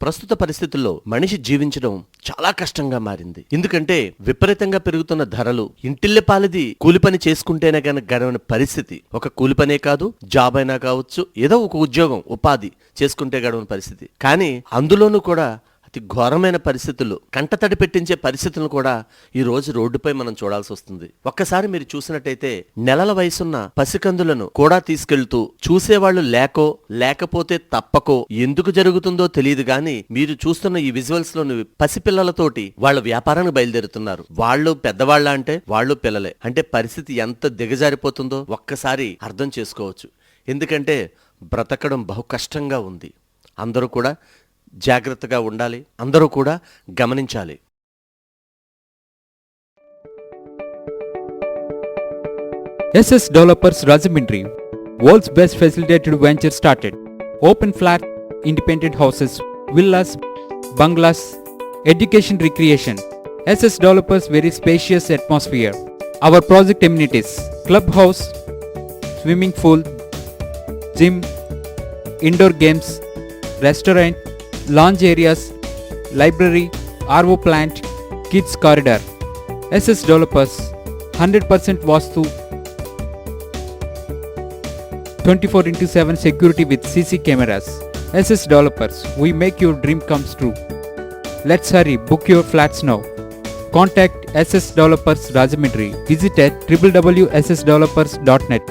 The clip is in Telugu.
ప్రస్తుత పరిస్థితుల్లో మనిషి జీవించడం చాలా కష్టంగా మారింది. ఎందుకంటే విపరీతంగా పెరుగుతున్న ధరలు, ఇంటిల్లపాలిది కూలి పని చేసుకుంటేనే గడవని పరిస్థితి. ఒక కూలి పనే కాదు, జాబ్ అయినా కావచ్చు, ఏదో ఒక ఉద్యోగం, ఉపాధి చేసుకుంటే గడవని పరిస్థితి. కానీ అందులోనూ కూడా అతి ఘోరమైన పరిస్థితులు, కంటతడి పెట్టించే పరిస్థితులను కూడా ఈ రోజు రోడ్డుపై మనం చూడాల్సి వస్తుంది. ఒక్కసారి మీరు చూసినట్టయితే నెలల వయసున్న పసికందులను కూడా తీసుకెళ్తూ చూసేవాళ్లు లేకపోతే తప్పకో ఎందుకు జరుగుతుందో తెలియదు గాని మీరు చూస్తున్న ఈ విజువల్స్ లోని పసిపిల్లలతోటి వాళ్ళ వ్యాపారానికి బయలుదేరుతున్నారు. వాళ్ళు పెద్దవాళ్ళ అంటే వాళ్ళు పిల్లలే. అంటే పరిస్థితి ఎంత దిగజారిపోతుందో ఒక్కసారి అర్థం చేసుకోవచ్చు. ఎందుకంటే బ్రతకడం బహు కష్టంగా ఉంది. అందరూ కూడా జాగ్రత్తగా ఉండాలి, అందరూ కూడా గమనించాలి. SS Developers Rajahmundry, world's best facilitated venture started. Open flat, independent houses, villas, bungalows, education recreation. SS Developers very spacious atmosphere. Our project amenities: clubhouse, swimming pool, gym, indoor games, restaurant, lounge areas, library, RO plant, kids corridor. SS Developers 100% Vastu, 24/7 security with CC cameras. SS Developers, we make your dream comes true. Let's hurry, book your flats now. Contact SS Developers Rajahmundry. Visit at www.ssdevelopers.net.